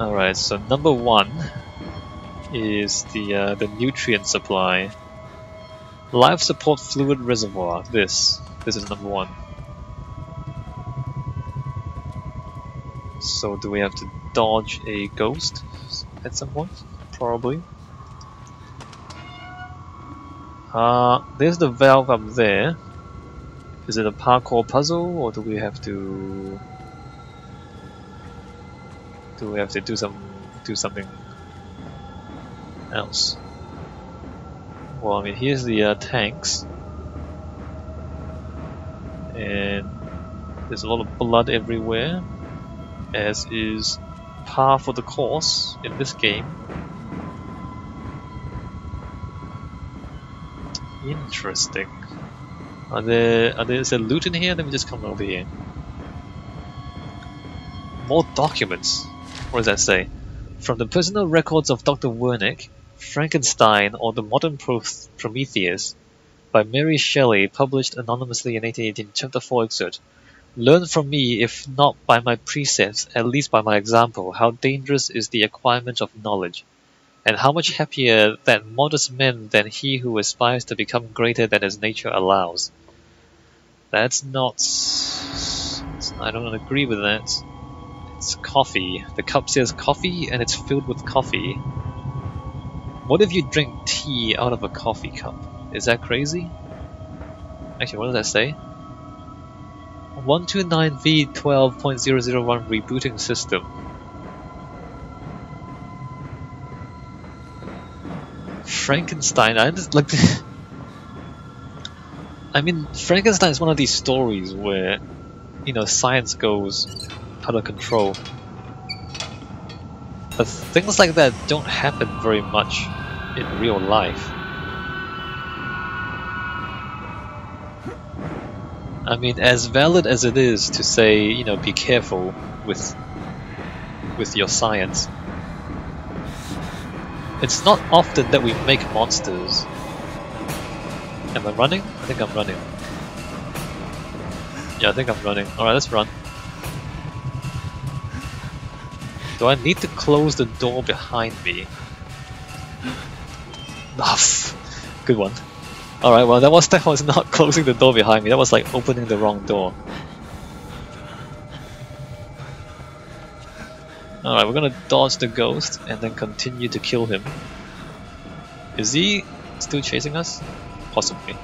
Alright, so number 1 is the nutrient supply. Life support fluid reservoir. This is number 1. So do we have to dodge a ghost at some point? Probably. There's the valve up there. Is it a parkour puzzle, or do we have to do something else? Well, I mean, here's the tanks, and there's a lot of blood everywhere, as is par for the course in this game. Interesting. Is there loot in here? Let me just come over here. More documents. What does that say? From the personal records of Dr. Wernick, Frankenstein or the Modern Prometheus by Mary Shelley, published anonymously in 1818, Chapter 4 excerpt. Learn from me, if not by my precepts, at least by my example, how dangerous is the acquirement of knowledge, and how much happier that modest man than he who aspires to become greater than his nature allows. That's not... I don't agree with that. It's coffee. The cup says coffee, and it's filled with coffee. What if you drink tea out of a coffee cup? Is that crazy? Actually, what does that say? 129V12.001 rebooting system. Frankenstein, I mean, Frankenstein is one of these stories where, you know, science goes out of control. But things like that don't happen very much in real life. I mean, as valid as it is to say, you know, be careful with your science, it's not often that we make monsters. Am I running? I think I'm running. Yeah, I think I'm running. Alright, let's run. Do I need to close the door behind me? Good one. Alright, well that was not closing the door behind me, that was like opening the wrong door. Alright, we're gonna dodge the ghost and then continue to kill him. Is he still chasing us? Possibly.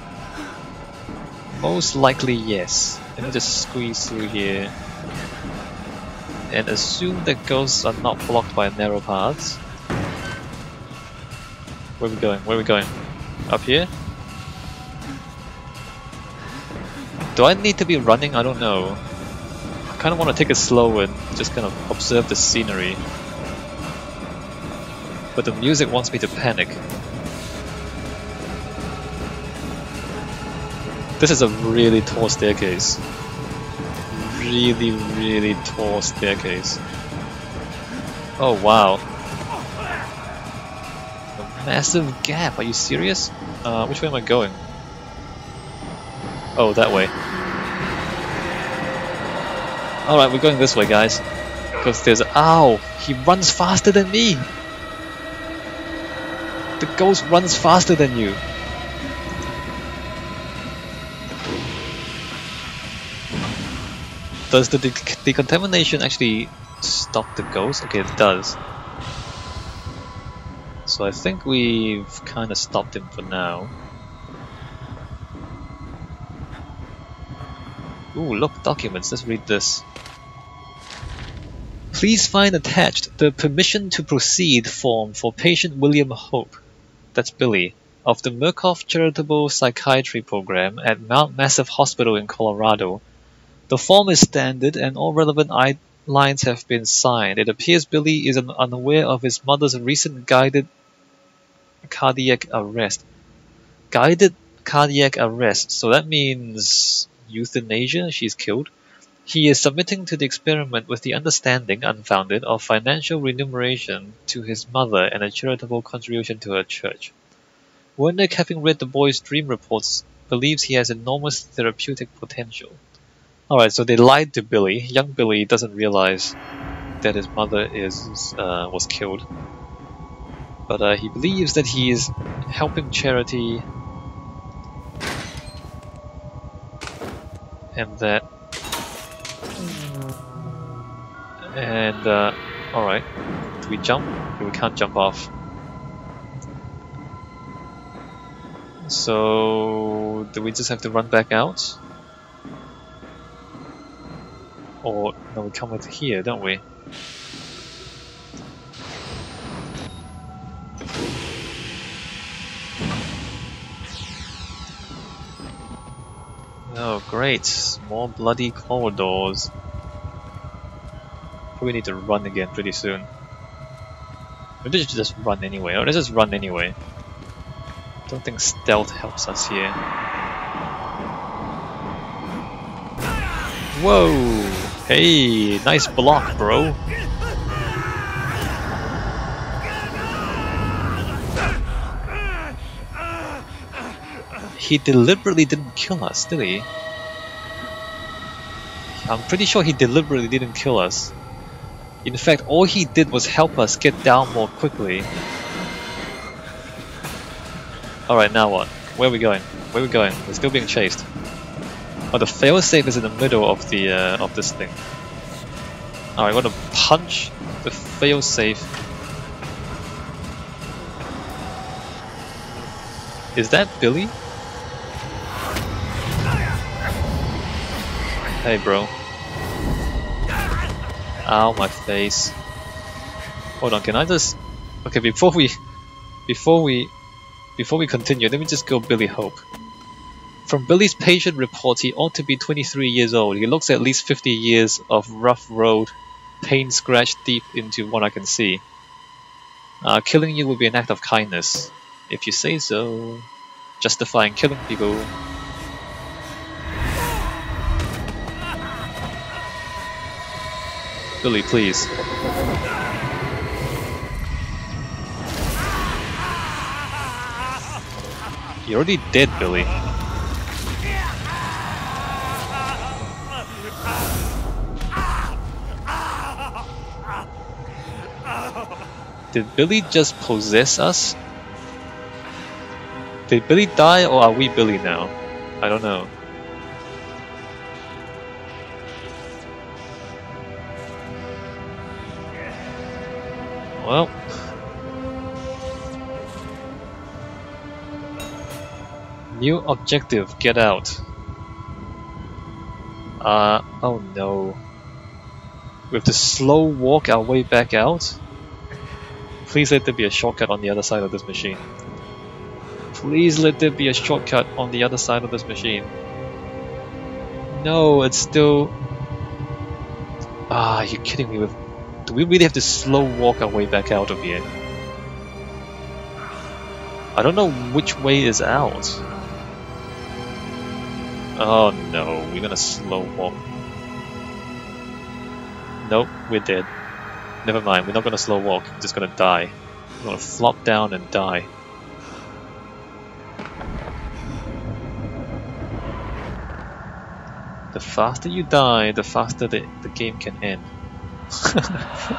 Most likely yes. Let me just squeeze through here and assume that ghosts are not blocked by narrow paths. Where are we going? Where are we going? Up here? Do I need to be running? I don't know. I kind of want to take it slow and just kind of observe the scenery. But the music wants me to panic. This is a really tall staircase. Really, really tall staircase. Oh wow. A massive gap, are you serious? Which way am I going? Oh, that way. Alright, we're going this way, guys. Because there's... Ow! He runs faster than me! The ghost runs faster than you! Does the decontamination actually stop the ghost? Okay, it does. So I think we've kind of stopped him for now. Ooh, look, documents. Let's read this. Please find attached the permission to proceed form for patient William Hope, that's Billy, of the Murkoff Charitable Psychiatry Program at Mount Massive Hospital in Colorado. The form is standard and all relevant lines have been signed. It appears Billy is unaware of his mother's recent guided cardiac arrest. Guided cardiac arrest, so that means euthanasia, she's killed. He is submitting to the experiment with the understanding, unfounded, of financial remuneration to his mother and a charitable contribution to her church. Wernick, having read the boy's dream reports, believes he has enormous therapeutic potential. Alright, so they lied to Billy. Young Billy doesn't realize that his mother was killed, but he believes that he is helping charity, and that. And all right, do we jump? We can't jump off. So do we just have to run back out? Or no, we come with here, don't we? Oh great, more bloody corridors. Probably need to run again pretty soon. Maybe just run anyway. Or let's just run anyway. Don't think stealth helps us here. Whoa! Hey, nice block, bro. He deliberately didn't kill us, did he? I'm pretty sure he deliberately didn't kill us. In fact, all he did was help us get down more quickly. Alright, now what? Where are we going? Where are we going? We're still being chased. Oh, the failsafe is in the middle of the of this thing. Alright, we're gonna punch the failsafe. Is that Billy? Hey, bro. Ow, my face. Hold on, can I just... Okay, before we continue, let me just go Billy Hope. From Billy's patient reports, he ought to be 23 years old. He looks at least 50 years of rough road, pain scratched deep into what I can see. Killing you would be an act of kindness, if you say so. Justifying killing people. Billy, please. You're already dead, Billy. Did Billy just possess us? Did Billy die, or are we Billy now? I don't know. Well, new objective, get out. Oh no. We have to slow walk our way back out? Please let there be a shortcut on the other side of this machine. Please let there be a shortcut on the other side of this machine. No, it's still... Ah, you're kidding me. Do we really have to slow walk our way back out of here? I don't know which way is out. Oh no, we're gonna slow walk. Nope, we're dead. Never mind, we're not gonna slow walk, we're just gonna die. We're gonna flop down and die. The faster you die, the faster the game can end.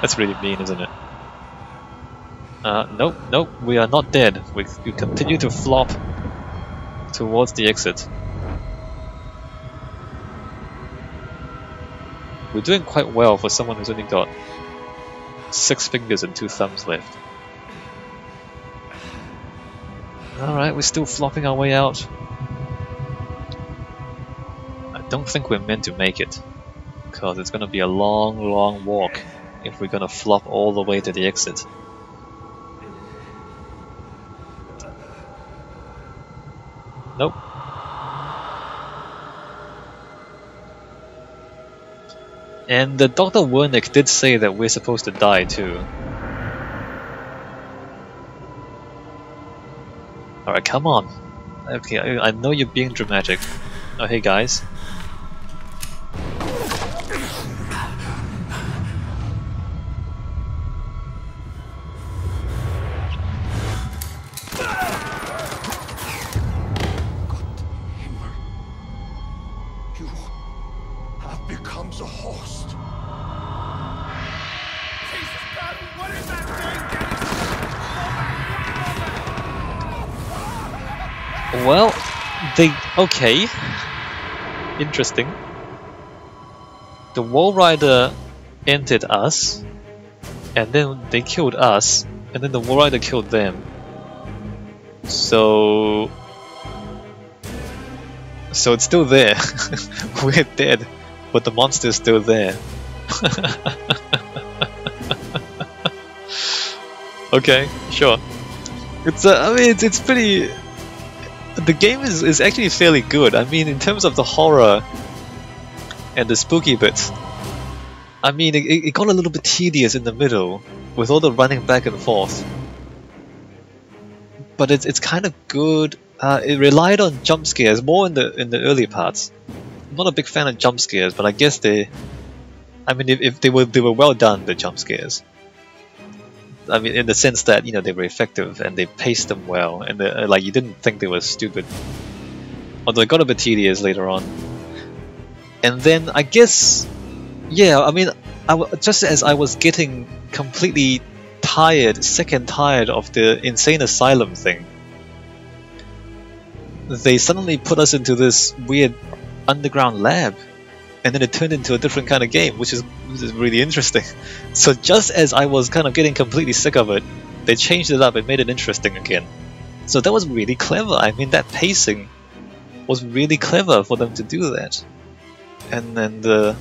That's really mean, isn't it? Nope, we are not dead. We continue to flop towards the exit. We're doing quite well for someone who's only got 6 fingers and 2 thumbs left. Alright, we're still flopping our way out. I don't think we're meant to make it, because it's gonna be a long, long walk if we're gonna flop all the way to the exit. Nope. And Dr. Wernick did say that we're supposed to die too. Alright, come on. Okay, I know you're being dramatic. Oh, hey guys. Well, okay. Interesting. The Wall Rider entered us, and then they killed us, and then the Wall Rider killed them. So it's still there. We're dead, but the monster's still there. Okay, sure. It's I mean it's pretty. The game is actually fairly good. I mean, in terms of the horror and the spooky bits, I mean it got a little bit tedious in the middle with all the running back and forth. But it's kind of good. It relied on jump scares more in the early parts. I'm not a big fan of jump scares, but I guess I mean, if they were well done, the jump scares. I mean, in the sense that they were effective and they paced them well, and like you didn't think they were stupid. Although it got a bit tedious later on. And then I guess, yeah, I mean, just as I was getting completely sick and tired of the insane asylum thing, they suddenly put us into this weird underground lab, and then it turned into a different kind of game, which is really interesting. So just as I was kind of getting completely sick of it, they changed it up and made it interesting again. So that was really clever. I mean, that pacing was really clever for them to do that. And then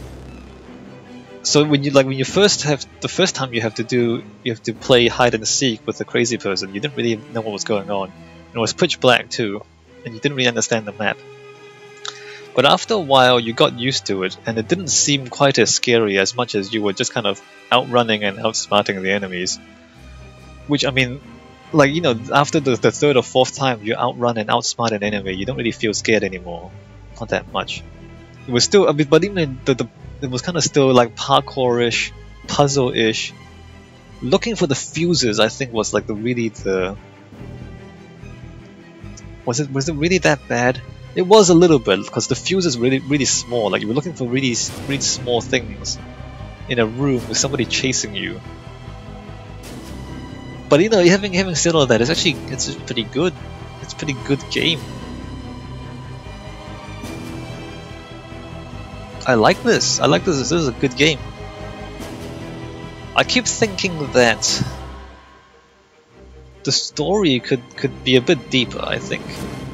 so when you first time you have to play hide and seek with the crazy person, you didn't really know what was going on. And it was pitch black too, and you didn't really understand the map. But after a while, you got used to it, and it didn't seem quite as scary as much as you were just kind of outrunning and outsmarting the enemies. Which, I mean, like, after the third or fourth time you outrun and outsmart an enemy, you don't really feel scared anymore. Not that much. It was still, I mean, but even it was kind of still like parkour-ish, puzzle-ish. Looking for the fuses, I think, was like Was it really that bad? It was a little bit, because the fuse is really small. Like, you were looking for really small things in a room with somebody chasing you. But having said all that, it's pretty good. It's a pretty good game. I like this. This is a good game. I keep thinking that the story could be a bit deeper, I think.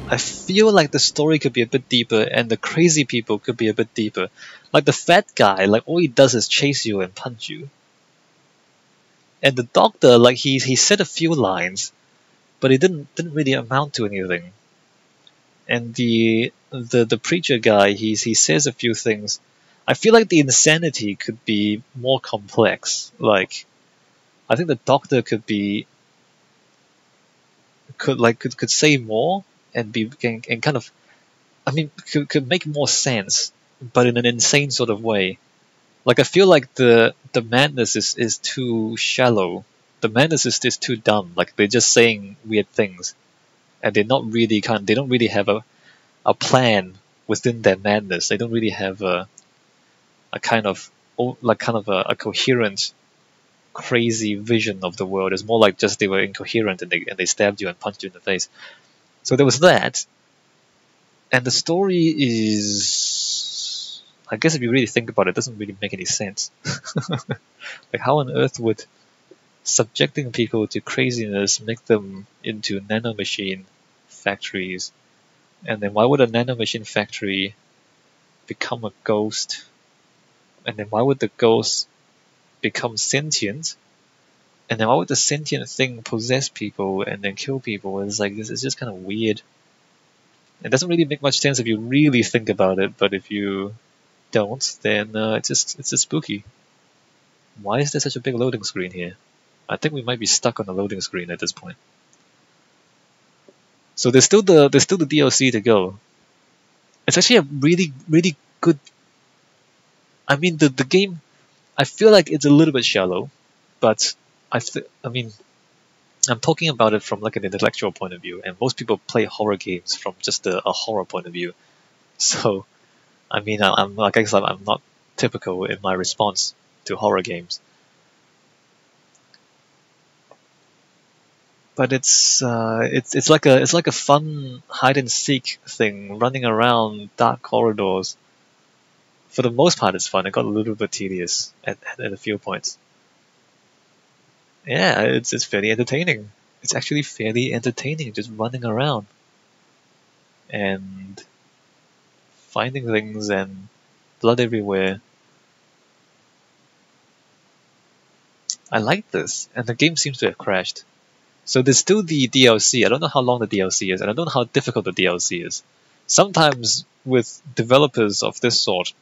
I feel like the story could be a bit deeper, and the crazy people could be a bit deeper. Like the fat guy, like all he does is chase you and punch you. And the doctor, like he said a few lines, but it didn't really amount to anything. And the preacher guy, he says a few things. I feel like the insanity could be more complex. Like, I think the doctor could say more. And kind of, I mean, could make more sense, but in an insane sort of way. Like, I feel like the madness is too shallow. The madness is too dumb. Like, they're just saying weird things, and they don't really have a plan within their madness. They don't really have a coherent, crazy vision of the world. It's more like just they were incoherent and they stabbed you and punched you in the face. So there was that, and the story is, I guess if you really think about it, doesn't really make any sense. Like, how on earth would subjecting people to craziness make them into nanomachine factories? And then why would a nanomachine factory become a ghost? And then why would the ghost become sentient? And then why would the sentient thing possess people and then kill people? It's like, this is just kind of weird. It doesn't really make much sense if you really think about it, but if you don't, then it's just spooky. Why is there such a big loading screen here? I think we might be stuck on the loading screen at this point. So there's still the DLC to go. It's actually a really good. I mean, the game, I feel like it's a little bit shallow, but I mean, I'm talking about it from like an intellectual point of view, and most people play horror games from just a horror point of view. So, I mean, I'm not typical in my response to horror games. but it's like a fun hide and seek thing, running around dark corridors. For the most part, it's fun. It got a little bit tedious at a few points. Yeah, it's fairly entertaining. It's actually fairly entertaining, just running around and finding things and blood everywhere. I like this, and the game seems to have crashed. So there's still the DLC. I don't know how long the DLC is, and I don't know how difficult the DLC is. Sometimes with developers of this sort,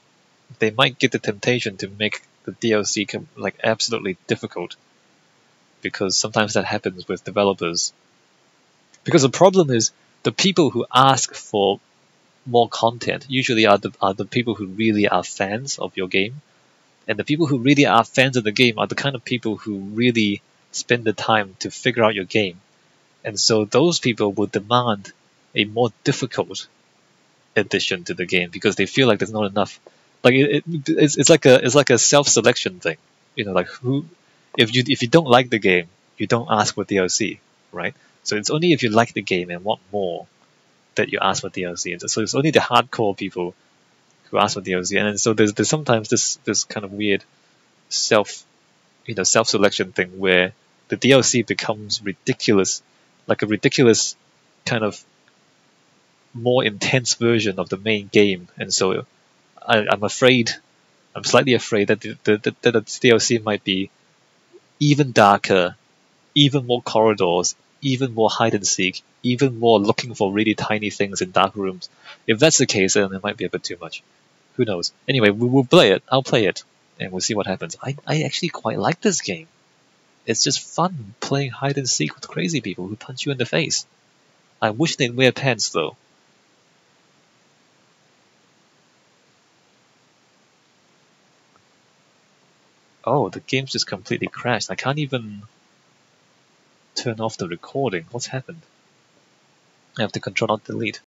they might get the temptation to make the DLC like absolutely difficult, because sometimes that happens with developers. Because the problem is the people who ask for more content usually are the people who really are fans of your game, and the people who really are fans of the game are the kind of people who really spend the time to figure out your game. And so those people will demand a more difficult addition to the game because they feel like there's not enough. Like it's like a self-selection thing. Like who, if you don't like the game, you don't ask for DLC, right? So it's only if you like the game and want more that you ask for DLC. And so it's only the hardcore people who ask for DLC. And then so there's sometimes this kind of weird self-selection thing where the DLC becomes ridiculous, like a ridiculous kind of more intense version of the main game. And so I'm slightly afraid that the DLC might be even darker, even more corridors, even more hide and seek, even more looking for really tiny things in dark rooms. If that's the case, then it might be a bit too much. Who knows? Anyway, we'll play it. I'll play it, and we'll see what happens. I actually quite like this game. It's just fun playing hide and seek with crazy people who punch you in the face. I wish they'd wear pants though. Oh, the game's just completely crashed. I can't even turn off the recording. What's happened? I have to Control Alt Delete.